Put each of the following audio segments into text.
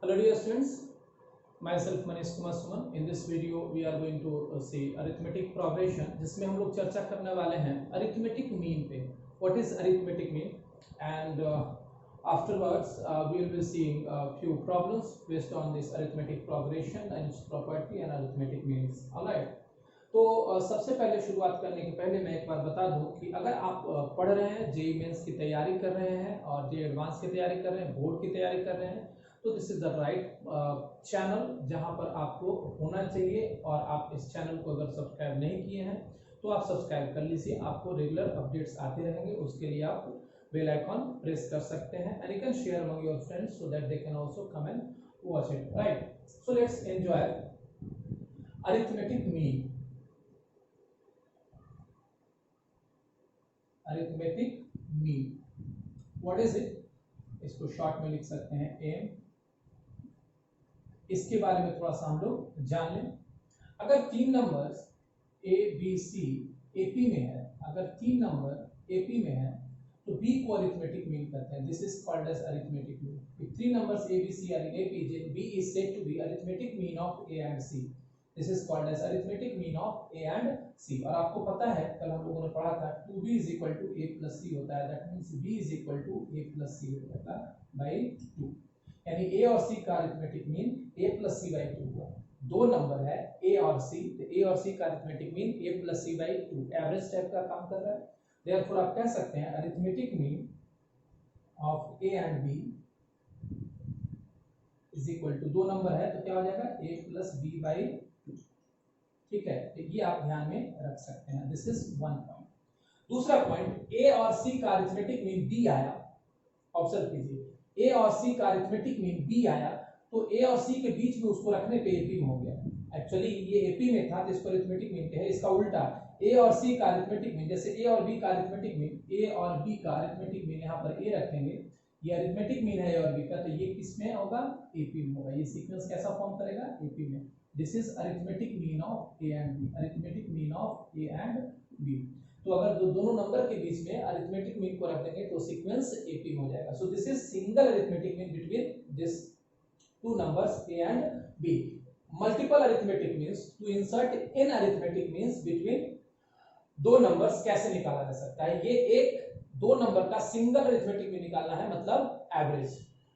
Hello dear students, myself Manish Kumar Suman. In this video we are going to see arithmetic progression, जिसमें हम लोग चर्चा करने वाले हैं arithmetic mean पे. What is arithmetic mean? And afterwards we will be seeing a few problems based on this arithmetic progression and its property and arithmetic means. Alright. तो सबसे पहले शुरुआत करने के पहले मैं एक बार बता दूं कि अगर आप पढ़ रहे हैं जेईई मेंस की तैयारी कर रहे हैं और जेईई एडवांस की तैयारी कर रहे हैं, बोर्ड की तैयारी कर रहे हैं, तो this is the right channel जहां पर आपको होना चाहिए। और आप इस चैनल को अगर सब्सक्राइब नहीं किए हैं तो आप सब्सक्राइब कर लीजिए, आपको रेगुलर अपडेट्स आते रहेंगे। उसके लिए आप बेल आइकॉन प्रेस कर सकते हैं and you can share among your friends so that they can also come and watch it, right. So let's enjoy arithmetic mean. Arithmetic mean what is it? इसको short में लिख सकते हैं M. इसके बारे में थोड़ा सा हम लोग जान लें। अगर तीन numbers A B C AP में है, अगर तीन नंबर एपी में है तो बी को अरिथमेटिक मीन कहते हैं। This is called as arithmetic mean. If three numbers A B C are in AP, B is said to be arithmetic mean of A and C. This is called as arithmetic mean of A and C. और आपको पता है कल हम लोगों ने पढ़ा था 2b is equal to a plus c होता है। That means b is equal to a plus c होता है बाय 2। यानी a और c का arithmetic mean a plus c by 2 हुआ। दो नंबर है a और c, तो a और c का arithmetic mean a plus c by 2 average type का काम कर रहा है। देयरफॉर आप कह सकते हैं arithmetic mean of a and b is equal to, दो नंबर है तो क्या हो जाएगा a प्लस b बाय 2। ठीक है, तो ये आप ध्यान में रख सकते हैं। This is one point. दूसरा पॉइंट, ए और सी का अरिथमेटिक मीन बी आया। ऑब्जर्व कीजिए, ए और सी का अरिथमेटिक मीन बी आया तो ए और सी के बीच में उसको रखने पे एपी में हो गया। एक्चुअली ये एपी में था तो इसको अरिथमेटिक मीन है। इसका उल्टा ए और सी का अरिथमेटिक मीन, जैसे ए और बी का अरिथमेटिक मीन, ए और बी का अरिथमेटिक मीन यहाँ पर ए रखेंगे, ये अरिथमेटिक मीन है ए और बी का, तो ये किस में होगा? एपी में होगा। ये सीक्वेंस कैसा फॉर्म करेगा? एपी में। This is arithmetic mean of a and b. Arithmetic mean of a and b. तो अगर दोनों नंबर के बीच में अरिथमेटिक मीन को रख देंगे तो सीक्वेंस एपी में हो जाएगा। So this is single arithmetic mean between this two numbers a and b. Multiple arithmetic means to insert in arithmetic means between दो नंबर्स कैसे निकाला जा सकता है? ये एक दो नंबर का सिंगल अरिथमेटिक मीन निकालना है मतलब एवरेज।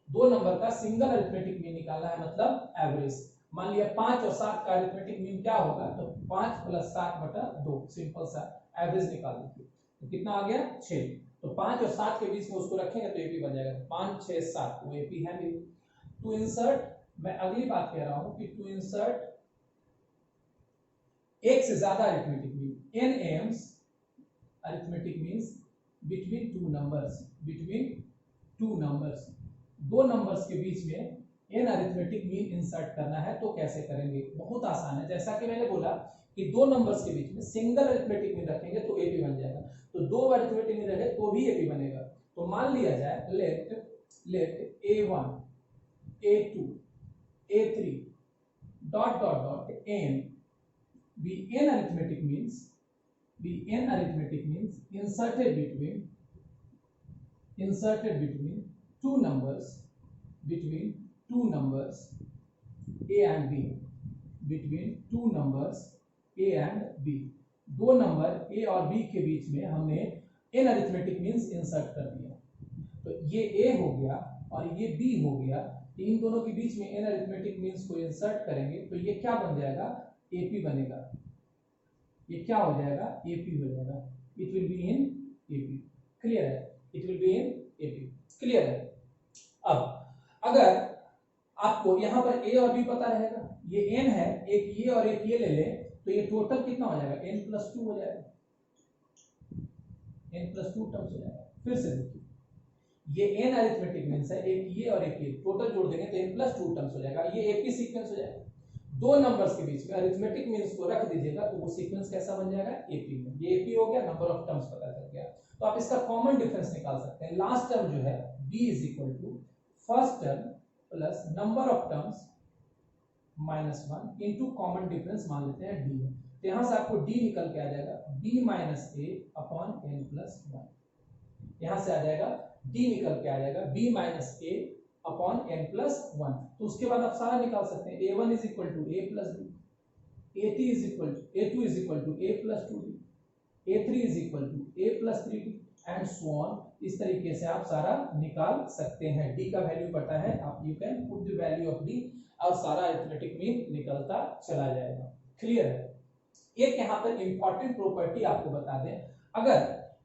दो नंबर का सिंगल अरिथमेटिक मीन निकालना है मतलब एवरेज। मान लिया 5 और 7 का अरिथमेटिक मीन क्या होगा? तो 5 प्लस 7 बटा 2, सिंपल सा एवरेज निकाल लीजिए। तो कितना आ गया? 6। तो 5 और 7 के बीच में उसको रखेंगे तो एपी बन जाएगा। 5 6 7 वो एपी है भी। टू इंसर्ट, मैं अगली बात कह रहा हूं कि टू इंसर्ट एक से ज्यादा arithmetic mean, n AMs arithmetic means between two numbers, between two numbers, दो नंबर्स के बीच में एन अरिथमेटिक मीन इंसर्ट करना है तो कैसे करेंगे? बहुत आसान है। जैसा कि मैंने बोला कि दो नंबर्स के बीच में सिंगल अरिथमेटिक मीन रखेंगे तो एपी बन जाएगा, तो दो अरिथमेटिक मीन रखे तो भी एपी बनेगा। तो मान लिया जाए let a1 a2 a3 dot dot dot n be n arithmetic means inserted between two numbers, between two numbers a and b, between two numbers a and b। दो number a और b के बीच में हमने n arithmetic means insert कर दिया। तो ये a हो गया और ये b हो गया। इन दोनों के बीच में n अरिथमेटिक मीन्स को इंसर्ट करेंगे तो ये क्या बन जाएगा? ap बनेगा। ये क्या हो जाएगा? ap हो जाएगा। It will be in ap। Clear है? It will be in ap। Clear है? अब अगर आपको यहाँ पर a और b पता रहेगा, ये n है, एक ये और एक ये ले लें तो ये टोटल कितना हो जाएगा? n प्लस 2 हो जाएगा। n प्लस 2 टर्म्स हो जाएगा। फिर से देखिए, ये n अरिथमेटिक मीन्स है, एक ये और एक ये, टोटल जोड़ देंगे तो n प्लस 2 टर्म्स हो जाएगा। ये एपी सीक्वेंस हो जाएगा। दो नंबर्स के बीच में अरिथमेटिक मीन्स को रख दीजिएगा तो वो सीक्वेंस कैसा बन जाएगा? एपी में। ये एपी हो गया, नंबर ऑफ टर्म्स पता चल गया। तो आप इसका कॉमन डिफरेंस निकाल सकते हैं। लास्ट टर्म जो है b is equal to first term plus number of terms minus 1 into common difference मान लेते हैं d। तो यहां से आपको d निकल के आ जाएगा b minus a upon n plus 1। यहां से आ जाएगा d निकल के आ जाएगा b minus a upon n plus 1। तो उसके बाद आप सारा निकाल सकते हैं। a1 is equal to a plus b, a2 is equal to a plus 2d, a3 is equal to a plus 3d and so on. इस तरीके से आप सारा निकाल सकते हैं। d का वैल्यू पता है, आप you can put the value of d और सारा अरिथमेटिक मीन निकलता चला जाएगा। क्लियर है। एक यहाँ पर इंपॉर्टेंट प्रॉपर्टी आपको बता दें, अगर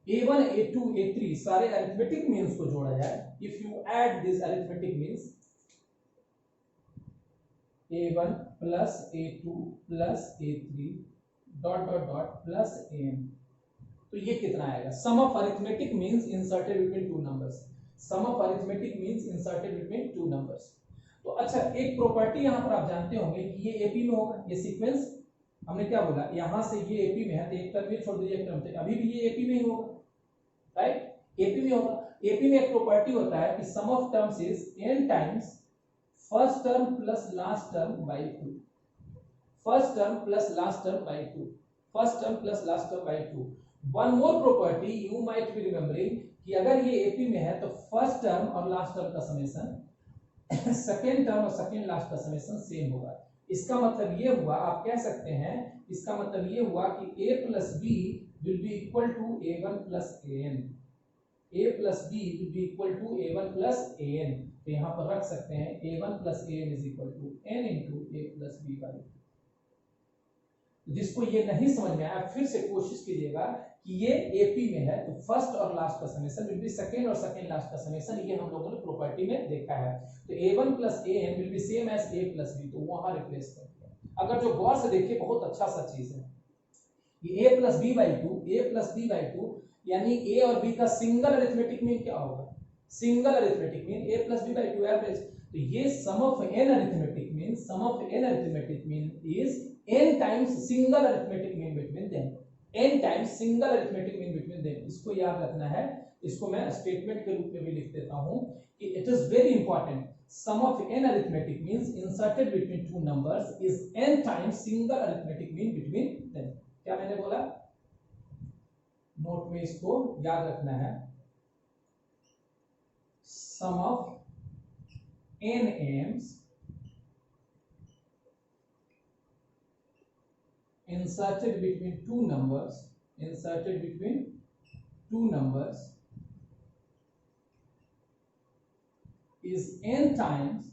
a1 a2 a3 सारे अरिथमेटिक मीन्स को जोड़ा जाए, if you add this arithmetic means a1 plus a2 plus a3 dot dot dot plus an, तो ये कितना आएगा? Sum of arithmetic means inserted between two numbers. Sum of arithmetic means inserted between two numbers. तो अच्छा, एक property यहाँ पर आप जानते होंगे कि ये एपी में होगा। ये सीक्वेंस हमने क्या बोला, यहाँ से ये एपी में है तो एक टर्म ये छोड़ दीजिए, एक टर्म से अभी भी ये एपी में ही होगा, राइट? एपी में होगा। एपी में एक प्रॉपर्टी होता है कि sum of terms is n times first term plus last term by 2। First term plus last term by 2, first term plus last term by 2। One more property you might be remembering कि अगर ये AP में है तो first term और last term का summation second term और second last का समेशन सेम होगा। इसका मतलब ये हुआ, आप कह सकते हैं, इसका मतलब ये हुआ कि a plus b will be equal to a1 plus an, a plus b will be equal to a1 plus an। तो यहाँ पर रख सकते हैं a1 plus an is equal to n into a plus B by. जिसको ये नहीं समझ में आया फिर से कोशिश कीजिएगा कि ये एपी में है तो फर्स्ट और लास्ट का समेशन विल बी सेकेंड और सेकेंड लास्ट का समेशन, ये हम लोगों ने प्रॉपर्टी में देखा है। तो a1 plus an will be same as a plus b, तो वहां रिप्लेस कर दिया। अगर जो गौर से देखिए बहुत अच्छा सा चीज है, ये a plus B by 2, a plus B by 2, यानी a और b का सिंगल अरिथमेटिक मीन क्या होगा? Single arithmetic mean a plus B by 2 average. तो ये sum of n arithmetic mean, sum of n arithmetic mean is n times single arithmetic mean between them, n times single arithmetic mean between them. इसको याद रखना है। इसको मैं statement के रूप में भी लिख देता हूं कि it is very important, sum of n arithmetic means inserted between two numbers is n times single arithmetic mean between them. क्या मैंने बोला? नोट में इसको याद रखना है। Sum of n m's inserted between two numbers, inserted between two numbers is n times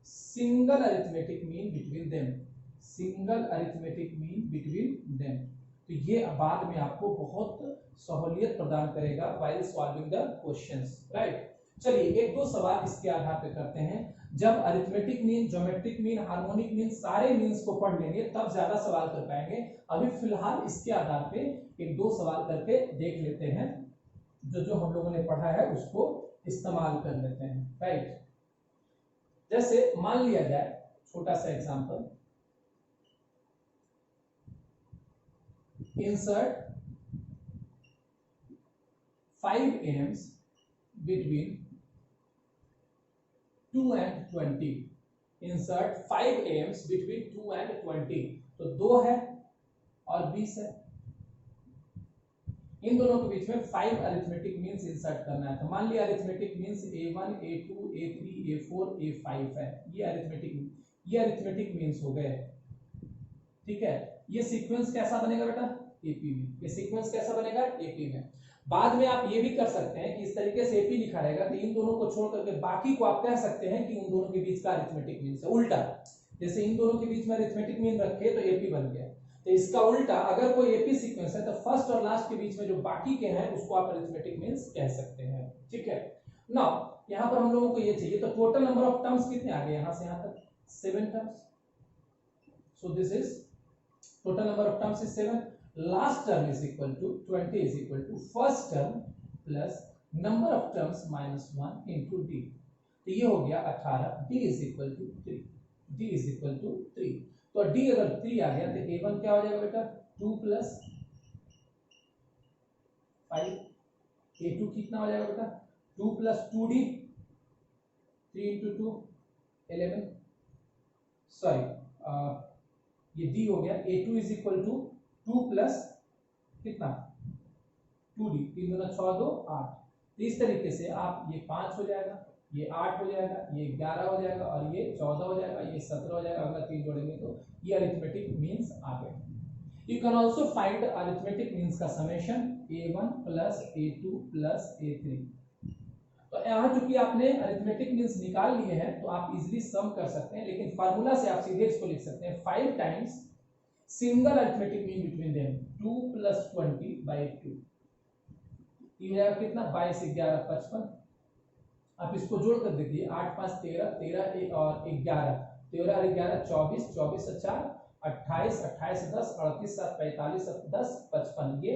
single arithmetic mean between them, single arithmetic mean between them। तो ये बाद में आपको बहुत सहूलियत प्रदान करेगा while solving the questions, right? चलिए एक दो सवाल इसके आधार पे करते हैं। जब arithmetic mean, geometric mean, harmonic mean सारे मीन्स को पढ़ लेंगे तब ज्यादा सवाल कर पाएंगे। अभी फिलहाल इसके आधार पे एक दो सवाल करके देख लेते हैं, जो हम लोगों ने पढ़ा है उसको इस्तेमाल कर लेते हैं, राइट? जैसे मान लिया जाए छोटा सा example, insert 5 m's between 2 and 20। insert 5 m's between 2 and 20। तो 2 है और 20 है, इन दोनों के बीच में 5 अरिथमेटिक मीन्स इंसर्ट करना है। तो मान लिया arithmetic means a1 a2 a3 a4 a5 है, ये अरिथमेटिक मीन्स हो गए, ठीक है? ये सीक्वेंस कैसा बनेगा बेटा? एपी में। ये सीक्वेंस कैसा बनेगा? एपी में। बाद में आप ये भी कर सकते हैं कि इस तरीके से एपी लिखा रहेगा तो इन दोनों को छोड़ करके बाकी को आप कह सकते हैं कि उन दोनों के बीच का अरिथमेटिक मीन है। उल्टा, जैसे इन दोनों के बीच में अरिथमेटिक मीन रखे तो एपी बन गया। तो इसका उल्टा, अगर कोई एपी सीक्वेंस है तो फर्स्ट और लास्ट के बीच में जो बाकी के हैं उसको आप अरिथमेटिक मीन्स कह सकते हैं, ठीक है? नाउ यहाँ पर हम लोगों को ये चाहिए, तो टोटल नंबर ऑफ टर्म्स कितने आ गए यहाँ से यहाँ तक? 7 terms. So this is total number of terms is 7। last term is equal to 20 is equal to first term plus number of terms minus 1 into d। तो ये हो गया 18। d is equal to 3, d is equal to 3। तो d अगर 3 आ गया तो a1 क्या हो जाएगा बेटा? 2 plus 5। a2 कितना हो जाएगा बेटा? 2 plus 2d, 3 into 2 11। सॉरी, ये d हो गया। a2 is equal to 2 plus कितना? 2d, 3 दूना 6 2 8। इस तरीके से आप ये 5 हो जाएगा, ये 8 हो जाएगा, ये 11 हो जाएगा और ये 14 हो जाएगा, ये 17 हो जाएगा। अगला 3 जोड़ेंगे तो ये अरिथमेटिक मीन्स आ गए। You can also find arithmetic means का summation a1 plus a2 plus a3। तो यहाँ चूंकि आपने अरिथमेटिक मीन्स निकाल लिए हैं तो आप इजीली सम कर सकते हैं, लेकिन फार्मूला से आप सीधे इसको लिख सकते हैं 5 times single arithmetic mean between them 2 plus 20 by 2। ये कितना 22 11 55। आप इसको जोड़ कर देखिए 8 5 13 13 और 11 13 और 11 24 24 से 4 28 28 10 38 7 45 10 55 ये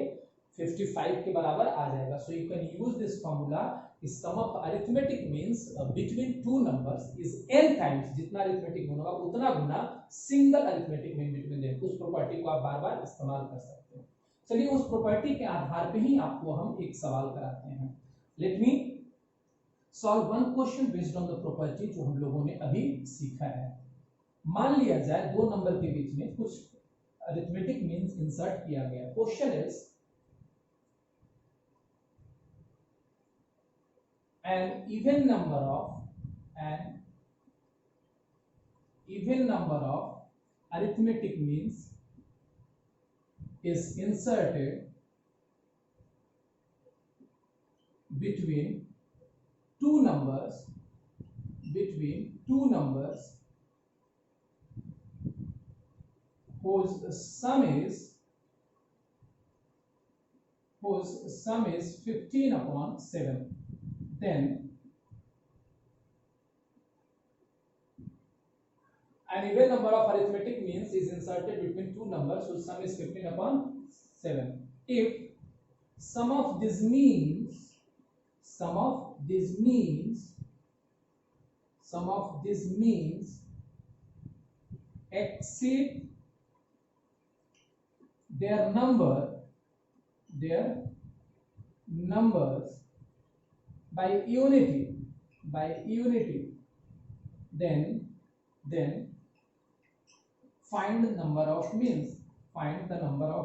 55 के बराबर आ जाएगा। So you can use this formula sum of arithmetic means between two numbers is n times, जितना अरिथमेटिक मीन होगा उतना गुना single arithmetic mean between them. उस प्रॉपर्टी को आप बार-बार इस्तेमाल कर सकते हैं। चलिए उस प्रॉपर्टी के आधार पे ही आपको हम एक सवाल कराते हैं। Let me solve one question based on the property जो हम लोगों ने अभी सीखा है। मान लिया जाए दो नंबर के बीच में कुछ अरिथमेटिक मीन्स इंसर्ट किया गया। Question is an even number of arithmetic means is inserted between two numbers whose sum is 15/7, then an even number of arithmetic means is inserted between two numbers whose sum is 15/7 if sum of these means exceed their numbers by unity, then find the number of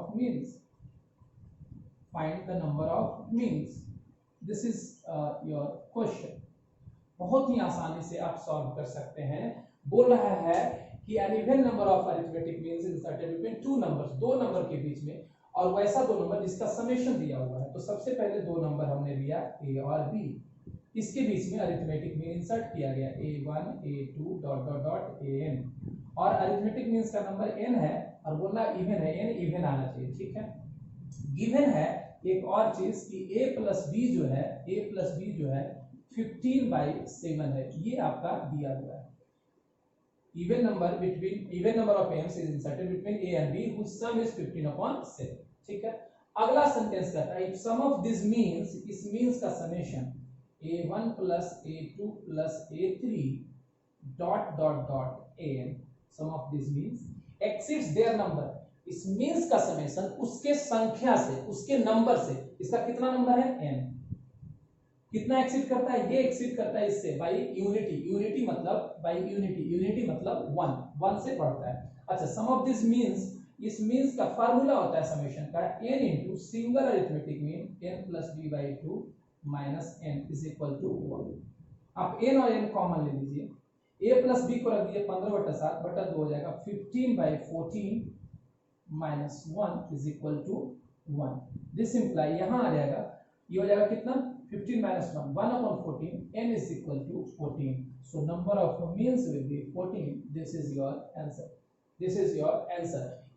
means. This is your question। बहुत ही आसानी से आप solve कर सकते हैं। बोल रहा है कि an even number of arithmetic means inserted between two numbers, दो नंबर के बीच में, और वैसा दो नंबर जिसका समेशन दिया हुआ है। तो सबसे पहले दो नंबर हमने लिया a और b, इसके बीच में अरिथमेटिक मीन इंसर्ट किया गया a1 a2 dot dot dot an, और अरिथमेटिक मीन्स का नंबर n है और बोलना इवन है, n इवन आना चाहिए। ठीक है, गिवन है एक और चीज कि a प्लस b जो है 15/7 है, ये आपका दिया हुआ है। even number of m's is inserted between a and b whose sum is 15/7। ठीक है, अगला सेंटेंस कहता है if sum of this means, इस मीन्स का summation a1 plus a2 plus a3 dot dot dot an, sum of this means exceeds their number, इस means का summation उसके संख्या से, उसके नंबर से, इसका कितना नंबर है n, कितना एक्सीड करता है, ये एक्सीड करता है इससे बाय यूनिटी मतलब यूनिटी मतलब 1 से बढ़ता है। अच्छा, सम ऑफ दिस मीन्स, इस मीन्स का फार्मूला होता है समेशन का n into single arithmetic mean n plus b by 2 minus n is equal to 1। आप n और n कॉमन ले लीजिए, a प्लस b को रख दीजिए 15/7 बटा 2 हो जाएगा 15/14 minus 1 is equal to 1। This imply यहाँ आ जाएगा, ये हो जाएगा कितना 15 minus 1/14, n is equal to 14, so number of means will be 14। this is your answer।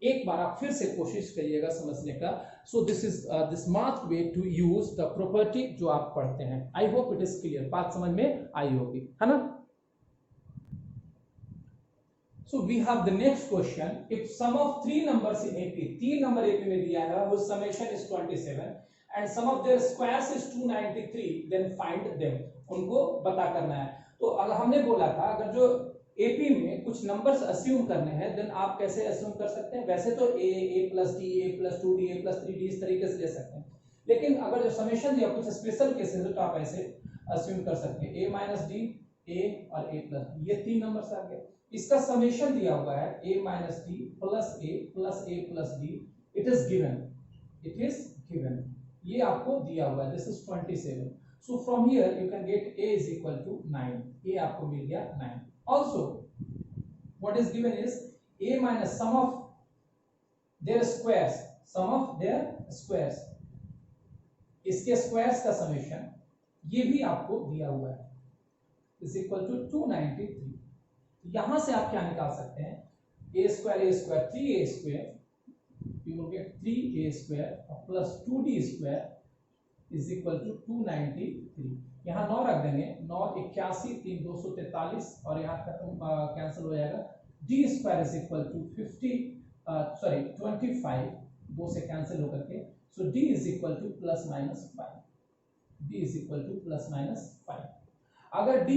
एक बार आप फिर से कोशिश करिएगा समझने का। so this is the smart way to use the property जो आप पढ़ते हैं। I hope it is clear, बात समझ में आई होगी, है ना। so we have the next question, if sum of three numbers in AP, तीन नंबर AP में दिया है whose summation is 27 and sum of their squares is 293, then find them, उनको पता करना है। तो अगर हमने बोला था अगर जो AP में कुछ नंबर्स अस्यूम करने हैं, देन आप कैसे अस्यूम कर सकते हैं, वैसे तो a plus d a plus 2d a plus 3d इस तरीके से ले सकते हैं, लेकिन अगर जो समेशन दिया कुछ स्पेशल केसेस है तो आप ऐसे अस्यूम कर सकते हैं a माइनस डी a और a प्लस d, ये तीन नंबर्स आ गए। इसका समेशन दिया हुआ है a minus D plus a plus d, it is given, ये आपको दिया हुआ है, this is 27। So from here you can get A is equal to 9. A आपको मिल गया 9. Also what is given is A minus sum of their squares. Sum of their squares. इसके squares का summation ये भी आपको दिया हुआ है इज इक्वल टू 293. यहां से आप क्या निकाल सकते हैं? a square 3a square, you will get 3a square plus 2d square is equal to 293. यहाँ 9 रख देंगे, 9 81 3 243 और यहाँ खत्म कैंसिल हो जाएगा. d square is equal to 25 2 से कैंसिल होकर के. So d is equal to plus minus 5. d is equal to plus minus 5. अगर d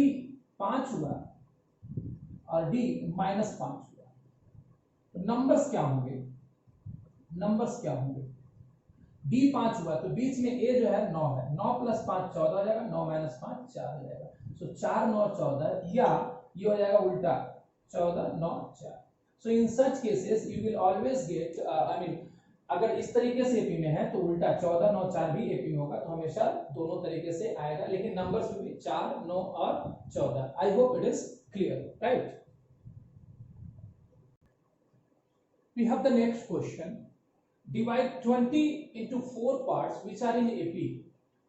5 हुआ और d minus 5 हुआ तो नंबर्स क्या होंगे? नंबर्स क्या होंगे? d 5 हुआ तो बीच में a जो है 9 है. 9 प्लस 5 14 हो जाएगा. 9 माइनस 5 4 हो जाएगा. सो 4 9 14 या ये हो जाएगा उल्टा 14 9 4. So in such cases you will always get अगर इस तरीके से एपी में है तो उल्टा 14 9 4 भी एपी में होगा. तो हमेशा दोनों तरीके से आएगा लेकिन नंबर्स में भी 4 9 और 14. I hope it is clear, right? We have the next question. Divide 20 into 4 parts which are in AP.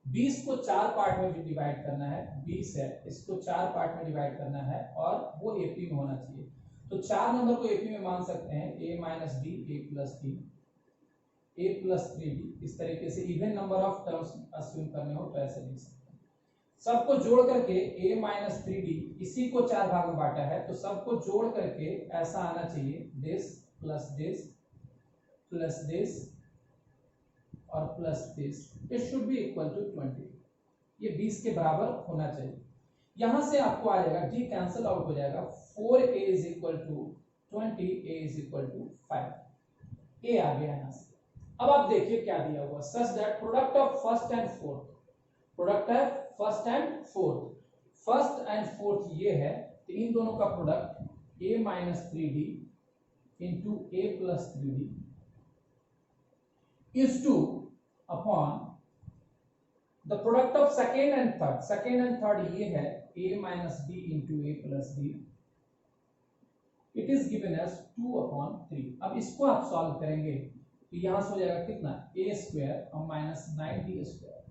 20 को 4 पार्ट में डिवाइड करना है. 20 है, इसको 4 पार्ट में डिवाइड करना है और वो AP में होना चाहिए. तो 4 नंबर को AP में मान सकते हैं a minus d, a plus d, a plus 3d. इस तरीके से even number of terms assume करने हो तो ऐसे लिख सकते हैं. सबको जोड़ करके a minus 3d, इसी को 4 भाग में बांटा है तो सबको जोड़ करके ऐसा आना चाहिए this plus this plus this और plus this. it should be equal to 20. ये 20 के बराबर होना चाहिए. यहां से आपको आ जाएगा d कैंसिल आउट हो जाएगा. 4a is equal to 20, a is equal to 5. a आ गया यहां से. अब आप देखिए क्या दिया हुआ such that product of first and fourth. Product है first and fourth. First and fourth ये है तो इन दोनों का product a minus 3d into a plus 3d is to upon the product of second and third. second and third ये है a minus d into a plus d. it is given as 2 upon 3. अब इसको आप solve करेंगे तो यहां से हो जाएगा कितना? a स्क्वायर और minus 9d square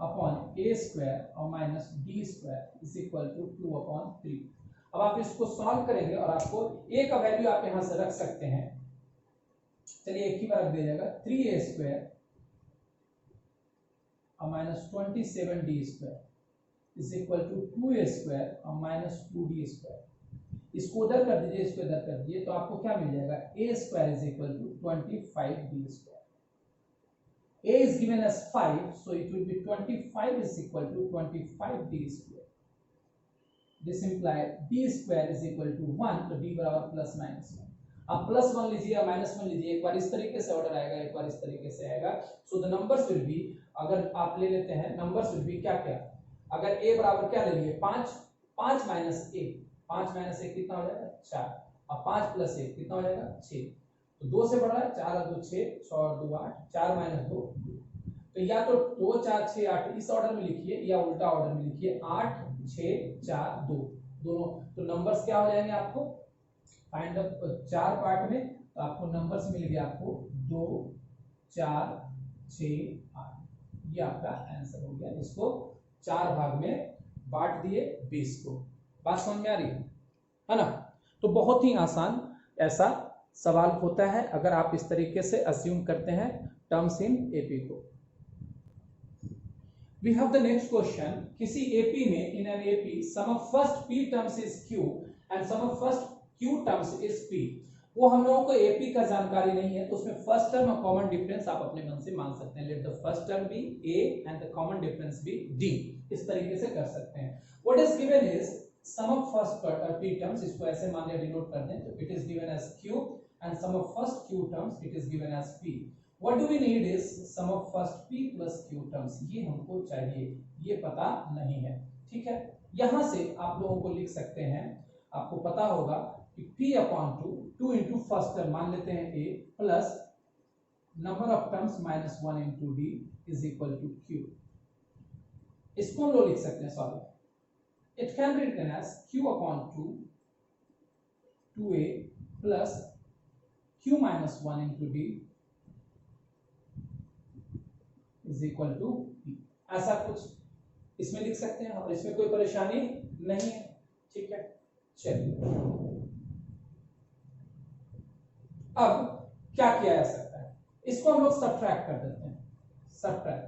upon a square और minus d square is equal to 2 upon 3. अब आप इसको सॉल्व करेंगे और आपको a का वैल्यू आप यहां से रख सकते हैं. चलिए एक ही बार रख दिया जाएगा 3a स्क्वायर और minus 27d square is equal to 2a square और माइनस 2d स्क्वायर. इसको उधर कर दीजिए, इसको इधर कर दीजिए तो आपको क्या मिल जाएगा? a square is equal to 25d square. a is given as 5, so it will be 25 is equal to 25d square. This implies d square is equal to 1, तो d बराबर प्लस माइनस 1. आप प्लस 1 लीजिए या minus 1 लीजिए, एक बार इस तरीके से ऑर्डर आएगा, एक बार इस तरीके से आएगा. So the numbers will be, अगर आप ले लेते हैं नंबर्स विल बी क्या क्या? अगर a बराबर क्या ले लिए? 5, 5 माइनस 1, 5 माइनस 1 कितना हो जाएगा? 4. अब 5 प्लस 1 कितना हो जाएगा? 6. तो 2 से बढ़ रहा है, 4 और 2 6, 6 और 2 8, 4 माइनस 2 2. तो या तो 2 4 6 8 इस ऑर्डर में लिखिए या उल्टा ऑर्डर में लिखिए 8 6 4 2 दोनों. तो नंबर्स क्या हो जाएंगे आपको? फाइंड द 4 पार्ट में तो आपको नंबर्स मिल गया आपको 2 4 6 8. ये आपका आंसर हो गया. इसको 4 भाग में बांट दिए 20 को. बात समझ में आ रही है ना? तो बहुत ही आसान ऐसा सवाल होता है अगर आप इस तरीके से अज्यूम करते हैं टर्म्स इन एपी को. We have the next question. किसी AP में in an AP sum of first P terms is Q and sum of first Q terms is P. वो हम लोगों को AP का जानकारी नहीं है तो उसमें फर्स्ट टर्म और कॉमन डिफरेंस आप अपने मन से मान सकते हैं. Let the first term be A and the common difference be D. इस तरीके से कर सकते हैं. What is given is sum of first P terms, इसको ऐसे मान लिया डिनोट कर दें तो it is given as Q and sum of first Q terms it is given as P. What do we need is sum of first P plus Q terms. ये हमको चाहिए, ये पता नहीं है. ठीक है, यहां से आप लोगों को लिख सकते हैं. आपको पता होगा कि P upon 2 into first term मान लेते हैं A plus number of terms minus 1 into D is equal to Q. इसको हम लोग लिख सकते हैं, sorry, it can be written as q upon 2a plus q minus 1 into d is equal to p। ऐसा कुछ इसमें लिख सकते हैं और इसमें कोई परेशानी नहीं है, ठीक है। चलिए अब क्या किया जा सकता है, इसको हम लोग सब्ट्रैक्ट कर देते हैं, सब्ट्रैक्ट।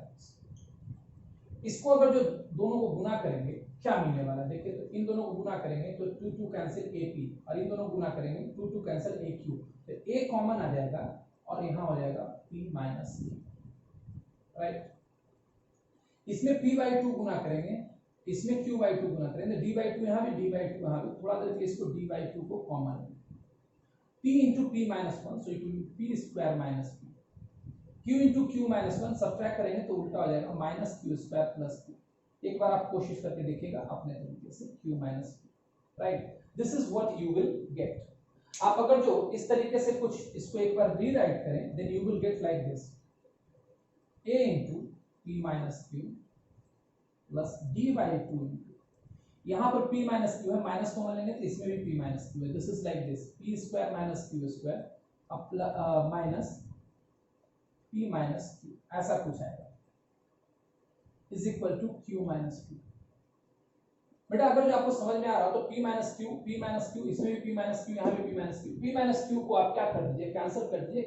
इसको अगर जो दोनों को गुना करेंगे क्या मिलने वाला है, देखिए, तो इन दोनों को गुना करेंगे तो 2 2 कैंसिल AP और इन दोनों को गुना करेंगे 2 2 कैंसिल AQ, तो A कॉमन आ जाएगा और यहाँ हो जाएगा P माइनस Q, राइट। इसमें P/2 गुना करेंगे, इसमें Q/2 गुना करेंगे, D/2 यहाँ भी, D/2 यहाँ भी, थोड़ा देर के इसको D/2 को common, P into P minus 1, so it will B P square minus P। Q into Q minus 1 subtract करेंगे तो उल्टा हो जाएगा minus Q square plus Q। एक बार आप कोशिश करके देखिएगा अपने तरीके से, Q minus Q, right. This is what you will get. आप अगर जो इस तरीके से कुछ इसको एक बार रीराइट करें, then you will get like this, A into P minus Q plus D/2 into, यहाँ पर P माइनस Q है, माइनस कॉमन लेंगे तो इसमें भी P माइनस Q है। This is like this, P square minus Q square minus P minus Q, ऐसा कुछ आएगा, is equal to Q minus Q। बेटा अगर जो आपको समझ में आ रहा हो तो P माइनस Q, इसमें भी P माइनस Q, यहाँ भी P minus Q, P minus Q को आप क्या कर दीजिए, कैंसिल कर दीजिए,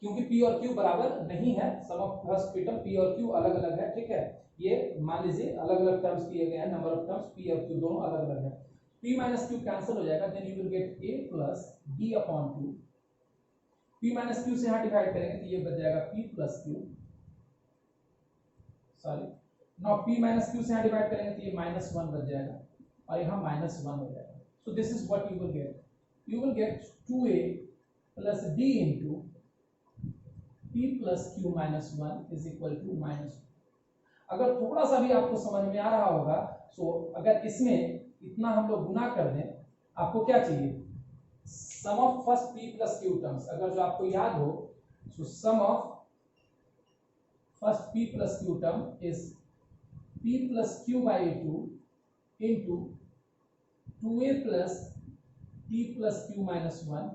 क्योंकि P और Q बराबर नहीं है, sum of first term P और Q अलग अलग है, ठीक है। ये मान लीजिए अलग अलग टर्म्स दिए गए हैं, नंबर ऑफ टर्म्स P और Q दोनों अलग अलग है। P माइनस Q कैंसिल हो जाएगा, then you will get A plus D upon 2। P minus Q से यहाँ डिवाइड करेंगे तो ये बच जाएगा P plus Q, sorry, now P minus Q से यहाँ डिवाइड करेंगे तो ये माइनस 1 बच जाएगा और यहाँ माइनस 1 हो जाएगा। So this is what you will get 2a plus d into P plus Q minus 1 is equal to minus. अगर थोड़ा सा भी आपको समझ में आ रहा होगा, सो अगर इसमें इतना हम लोग गुना कर दें, आपको क्या चाहिए, sum of first P plus Q terms, अगर जो आपको याद हो, so sum of first P plus Q term is P plus Q by 2 into 2a plus P plus Q minus 1।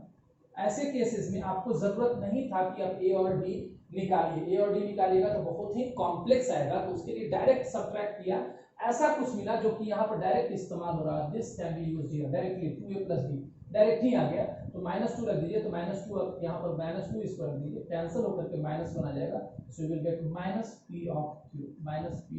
ऐसे केसेस में आपको जरूरत नहीं था कि आप A और D निकालिए, A और D निकालिएगा तो बहुत ही कॉम्प्लेक्स आएगा, तो उसके लिए डायरेक्ट सब्ट्रैक्ट किया, ऐसा कुछ मिला जो कि यहाँ पर डायरेक्ट इस्तेमाल हो रहा है। This can be used here directly, 2a plus d direct ही आ गया, तो -2 रख दीजिए, तो -2 यहाँ पर -2 इसको रख दीजिए, कैंसिल होकर के -1 आ जाएगा, so you will gate -P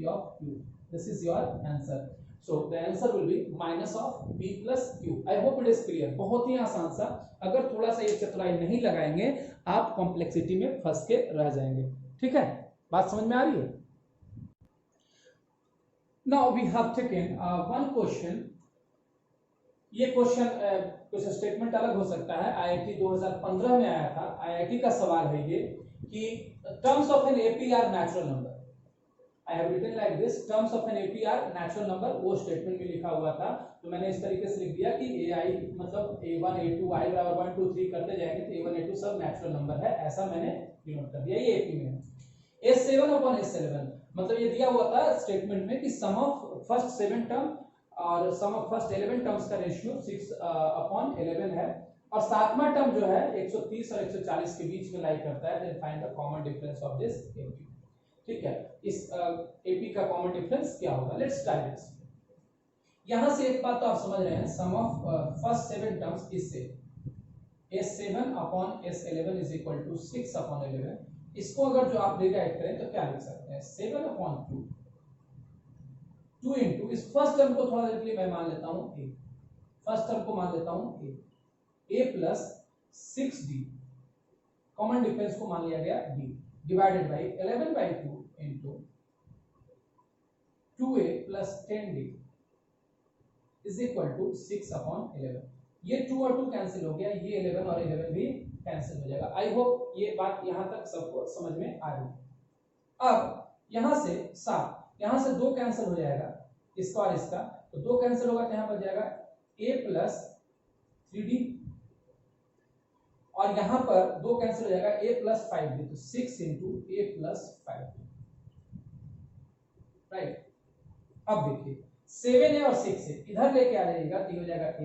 of Q। This is your answer. So the answer will be minus of P plus Q. I hope it is clear. बहुत ही आसान सा, अगर थोड़ा सा ये चतुराई नहीं लगाएंगे आप कॉम्प्लेक्सिटी में फंस के रह जाएंगे, ठीक है। बात समझ में आ रही है। Now we have taken one question. ये क्वेश्चन कुछ स्टेटमेंट अलग हो सकता है, IIT 2015 में आया था। IIT का सवाल है ये कि terms of an AP are natural number. I have written like this, terms of an AP are natural number, वो स्टेटमेंट में लिखा हुआ था, तो मैंने इस तरीके से लिख दिया कि AI मतलब A1 A2 I बराबर 1 2 3 करते जाएंगे तो A1 A2 सब नेचुरल नंबर है, ऐसा मैंने डिनोट कर दिया। ये AP में है। S7 upon S11 मतलब ये दिया हुआ था स्टेटमेंट में कि सम ऑफ फर्स्ट 7 टर्म और सम ऑफ फर्स्ट 11 टर्म्स का रेशियो 6 upon 11 है, और सातवां टर्म जो है 130 और 140 के बीच में लाई करता है। Then find the common difference of this AP, ठीक है। इस AP का कॉमन डिफरेंस क्या होगा, लेट्स ट्राई दिस। यहां से एक बात तो आप समझ रहे हैं, सम ऑफ फर्स्ट 7 टर्म्स इससे S7 upon S11 is equal to 6 upon 11। इसको अगर जो आप रिराइट करें तो क्या लिख सकते हैं, 7 upon 2 into इस फर्स्ट टर्म को थोड़ा देर के लिए मैं मान लेता हूं A, फर्स्ट टर्म को मान लेता हूं A plus 6D, common difference को मान लिया गया D, divided by 11/2 into 2a plus 10d is equal to 6 upon 11। ये 2 और 2 कैंसिल हो गया, ये 11 और 11 भी कैंसिल हो जाएगा। आई होप ये बात यहां तक सबको समझ में आ रही। अब यहां से 7, यहां से 2 कैंसिल हो जाएगा, इसका और इसका, तो 2 कैंसिल होगा तो यहां पर जाएगा a प्लस 3d, और यहां पर 2 कैंसिल हो जाएगा a प्लस 5d, तो 6 into a plus 5d, right. अब देखिए 7a और 6a इधर लेके आ जाइएगा तो ये हो जाएगा a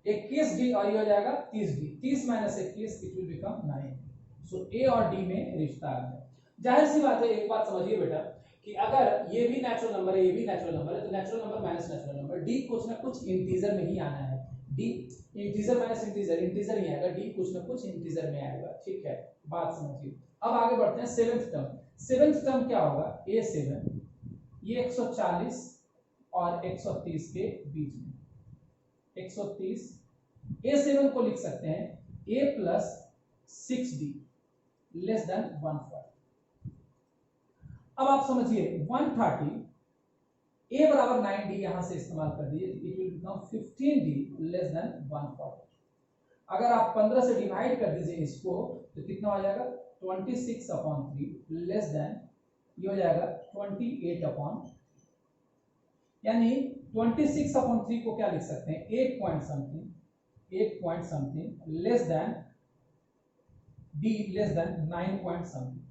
21d और ये हो जाएगा 30d, 30 minus 21 it will become 9। So a और d में रिश्ता आ गया। जाहिर सी बात है, एक बात समझिए बेटा कि अगर ये भी नेचुरल नंबर है, ये भी नेचुरल नंबर है, तो natural number minus natural number, d कुछ ना कुछ इंटीजर में ही आना है। d integer minus integer, integer ही आएगा, d कुछ ना कुछ इंटीजर में आएगा। ठीक है, बात समझिए। अब आगे बढ़ते हैं सेवेंथ टर्म। सेवेंथ टर्म क्या होगा, a7 ये 140 और 130 के बीच में 130, a7 को लिख सकते हैं a plus 6d less than 140। अब आप समझिए 130 a बराबर 9d यहां से इस्तेमाल कर दीजिए, it will become 15d less than 140। अगर आप 15 से डिवाइड कर दीजिए इसको तो कितना हो जाएगा 26/3 लेस देन ये हो जाएगा 28 यानी 26/3 को क्या लिख सकते हैं 8 point something less than d less than 9 point something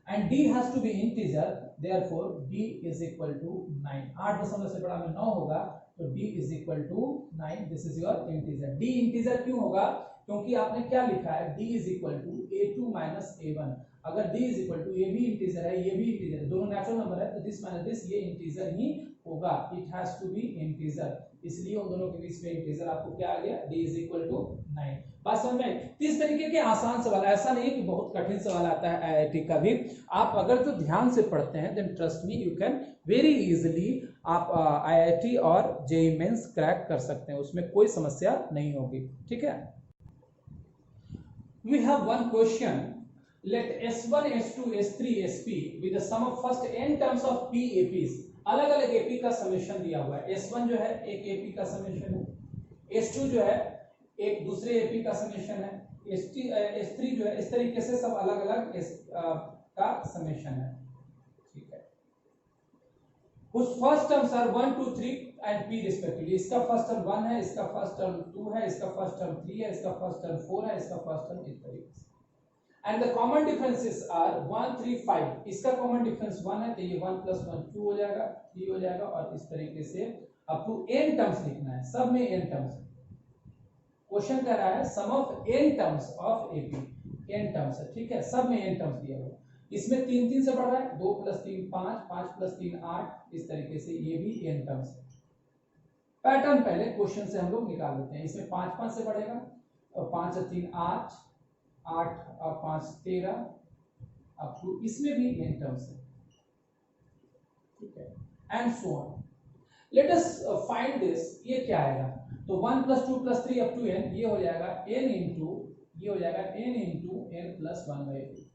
and d has to be integer, therefore d is equal to 9। 8 दशमलव से बड़ा में 9 होगा तो d is equal to 9। This is your integer. d integer क्यों होगा, क्योंकि आपने क्या लिखा है d is equal to a2 minus a1। अगर d is equal to ये भी इंटीजर है ये भी इंटीजर है, दोनों नेचुरल नंबर है, तो दिस माइनस दिस ये इंटीजर ही होगा। It has to be integer, इसलिए उन दोनों के बीच में इंटीजर आपको क्या आ गया d is equal to 9। बात समझ में? इस तरीके के आसान सवाल, ऐसा नहीं कि बहुत कठिन सवाल आता है आईआईटी का भी। आप अगर तो ध्यान से पढ़ते हैं then trust me you can very easily आप आईआईटी और जेईई मेंस क्रैक कर सकते हैं, उसमें कोई समस्या नहीं होगी। ठीक है, we have one question, let s1 s2 s3 sp with the sum of first n terms of p ap's। अलग अलग एपी का समेशन दिया हुआ है। s1 जो है एक एपी का समेशन है, s2 जो है एक दूसरे एपी का समेशन है, s3 जो है, इस तरीके से सब अलग अलग का समेशन है। ठीक है, कुछ first terms are 1 2 3 and p respectively. इसका फर्स्ट टर्म 1 है, इसका फर्स्ट टर्म 2 है, इसका फर्स्ट टर्म 3 है, इसका फर्स्ट टर्म 4 है, इसका फर्स्ट टर्म इस तरीके से। And the common differences are 1 3 5। इसका कॉमन डिफरेंस 1 है तो ये 1 + 1 2 हो जाएगा, 3 हो जाएगा, और इस तरीके से अप टू n टर्म्स लिखना है, सब में n टर्म्स। क्वेश्चन कह रहा है sum of n terms of AP, n terms है। ठीक है, सब में n टर्म्स दिया हुआ है। इसमें 3 3 से बढ़ रहा है, 2 + 3 5, 5 + 3 8, इस तरीके से ये भी n टर्म्स है। पैटर्न पहले क्वेश्चन से हम लोग निकाल लेते हैं। इसमें 5 5 से बढ़ेगा और 5 और 3 8, 8 और 5 13, अब टू इसमें भी n टर्म्स है। ठीक है, and so on. Let us find this. ये क्या आएगा, तो 1 + 2 + 3 अप टू n, ये हो जाएगा n इंटू ये हो जाएगा n इंटू n + 1/2।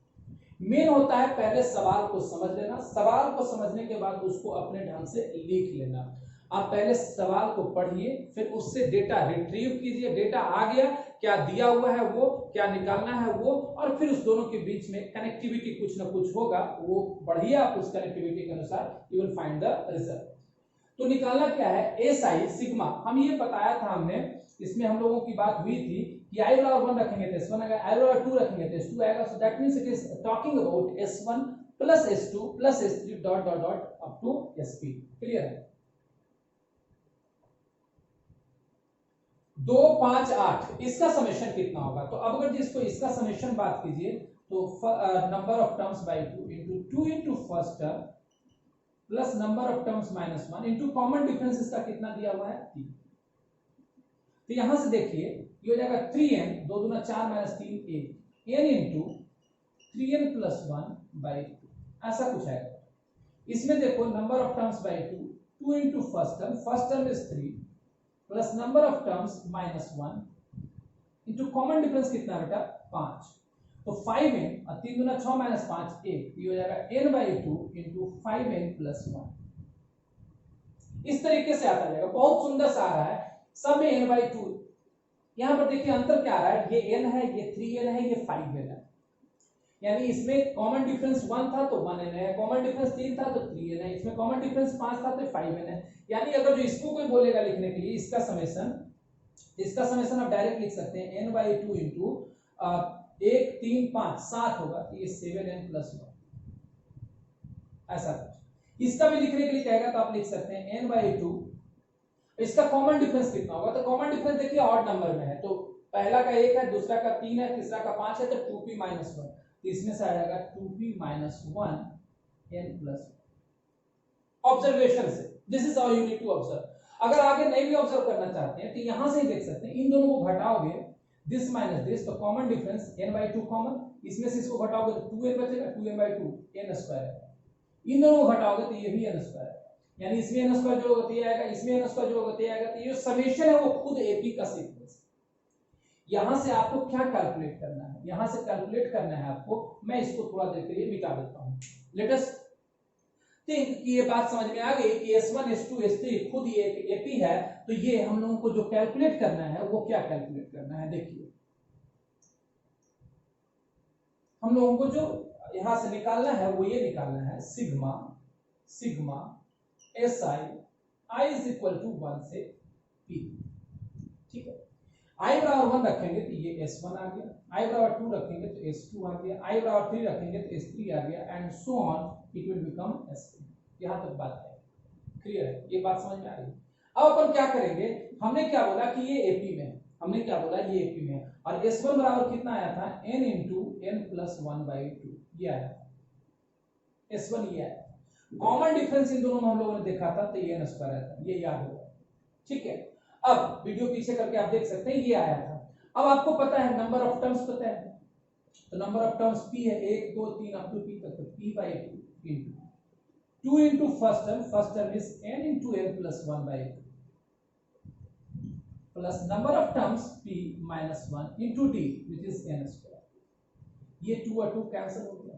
मेन होता है पहले सवाल को समझ लेना, सवाल को समझने के बाद उसको अपने ढंग से लिख लेना। आप पहले सवाल को पढ़िए, फिर उससे डेटा रिट्रीव कीजिए, डेटा आ गया, क्या दिया हुआ है वो, क्या निकालना है वो, और फिर उस दोनों के बीच में कनेक्टिविटी कुछ ना कुछ होगा, वो बढ़िए आप उस कनेक्टिविटी के अनुसार you will find the result. तो निकालना क्या है, एसआई सिग्मा। हम ये बताया था हमने, इसमें हम लोगों की बात हुई थी कि i बराबर 1 रखेंगे तो s1 आएगा, i बराबर 2 रखेंगे तो s2 आएगा। So that means it is talking about s1 + s2 + s3 dot dot dot up to sp। Clear है? 2 5 8 इसका समेशन कितना होगा, तो अब अगर इसको इसका समेशन बात कीजिए तो number of terms by 2 into 2 into first term plus number of terms -1 into common difference इसका कितना दिया हुआ है 3। तो यहां से देखिए ये हो जाएगा 3n 2 दूना 4 - 3 1 n इंटू 3n + 1/2, ऐसा कुछ है। इसमें देखो number of terms by 2 2 into first term is 3 plus number of terms -1 into common difference कितना बेटा 5, तो 5n और 3 दूना 6 - 5 1, ये हो जाएगा n/2 इंटू 5n + 1। इस तरीके से आता जाएगा, बहुत सुंदर सा आ रहा है, सब में n/2। यहां पर देखिए अंतर क्या आ रहा है, ये n है, ये 3n है, ये 5n है, यानी इसमें कॉमन डिफरेंस 1 था तो 1n है, कॉमन डिफरेंस 3 था तो 3n है, इसमें कॉमन डिफरेंस 5 था तो 5n है। यानी अगर जो इसको कोई बोलेगा लिखने के लिए इसका समेशन आप डायरेक्ट लिख सकते हैं n/2 इंटू 1 3 5 7 होगा, तो ये 7n + 1, ऐसा कुछ। इसका भी लिखने के लिए कहेगा तो आप लिख सकते हैं n/2। इसका कॉमन डिफरेंस कितना होगा? तो कॉमन डिफरेंस देखिए ऑड नंबर में है, तो पहला का 1 है, दूसरा का 3 है, तीसरा का 5 है, तो 2p - 1, तो इसमें से आ जाएगा 2p - 1 n प्लस। ऑब्जर्वेशन से this is how you need to observe. अगर आगे नहीं भी ऑब्जर्व करना चाहते हैं तो यहां से ही देख सकते हैं, इन दोनों को घटाओगे दिस माइनस दिस, तो कॉमन डिफरेंस n/2 कॉमन, इसमें से इसको घटाओगे तो 2n बचेगा, 2n/2 n स्क्वायर। इन दोनों को घटाओगे तो ये भी n स्क्वायर, यानी इसमें n स्क्वायर जो होगा ये आएगा, इसमें n स्क्वायर जो होगा ये आएगा, तो ये समेशन है वो खुद AP का सीक्वेंस। यहां से आपको क्या कैलकुलेट करना है? यहां से कैलकुलेट करना है आपको, मैं इसको थोड़ा देर के लिए मिटा देता हूं। लेट अस थिंक कि ये बात समझ में आ गई कि S1 S2 S3 खुद ये AP है, तो ये हम लोगों को जो कैलकुलेट करना है वो क्या कैलकुलेट करना है? देखिए हम लोगों को जो यहां से निकालना है वो ये निकालना है sigma SI I is equal to 1 से P। ठीक है, I बराबर 1 रखेंगे तो ये S1 आ गया, I बराबर 2 रखेंगे तो S2 आ गया, I बराबर 3 रखेंगे तो S3 आ गया, and so on it will become S3। यहां तक बात है, क्लियर है? ये बात समझ में आ रही है? अब अपन क्या करेंगे, हमने क्या बोला कि ये AP में है, हमने क्या बोला ये AP में है, और S1 बराबर कितना आया था? n into n plus 1/2, ये आया था S1, ये आया। कॉमन डिफरेंस इन दोनों में हम लोगों ने देखा था, तो ये n स्क्वायर आया था, ये याद होगा। ठीक है, अब वीडियो पीछे करके आप देख सकते हैं ये आया था। अब आपको पता है नंबर ऑफ टर्म्स पता है, तो नंबर ऑफ टर्म्स p है 1 2 3 अप टू p तक, तो p/2 into 2 into first term is n into n plus 1/2 plus number of terms p minus 1 into t which is n square। ये 2 और 2 cancel हो गया,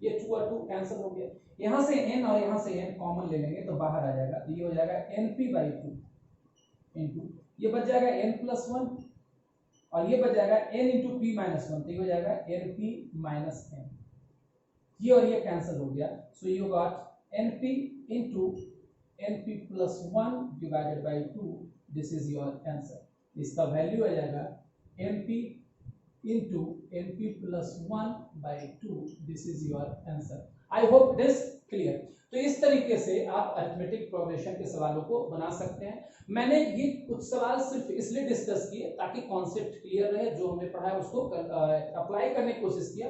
ये 2 और 2 कैंसिल हो गया, यहां से n और यहां से n कॉमन ले लेंगे तो बाहर आ जाएगा, तो ये हो जाएगा np/2 into ये बच जाएगा n plus 1 और ये बच जाएगा n into p minus 1, तो ये हो जाएगा np minus n। ये और ये कैंसिल हो गया, so you got np into np plus 1 divided by 2, this is your answer। इसका वैल्यू आ जाएगा np into np plus 1/2, this is your answer। I hope it is clear। तो इस तरीके से आप अरिथमेटिक प्रोग्रेशन के सवालों को बना सकते हैं। मैंने ये कुछ सवाल सिर्फ इसलिए डिस्कस किए ताकि कॉन्सेप्ट क्लियर रहे, जो हमने पढ़ा है उसको अप्लाई करने की कोशिश किया।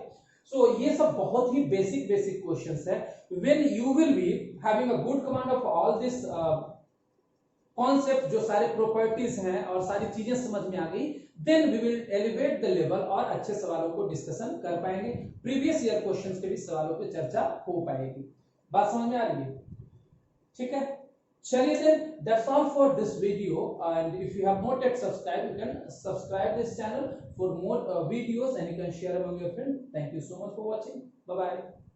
सो ये सब बहुत ही बेसिक क्वेश्चंस है। When you will be having a good command of all this concept, जो सारे प्रॉपर्टीज हैं और सारी चीजें समझ में आ गई, then we will elevate the level और अच्छे सवालों को डिस्कशन कर पाएंगे, प्रीवियस ईयर क्वेश्चंस के भी सवालों पे चर्चा हो पाएगी। बात समझ में आ रही है? ठीक है, चलिए then that's all for this video, and if you have not yet subscribed, you can subscribe this channel for more videos and you can share among your friends। Thank you so much for watching। Bye bye।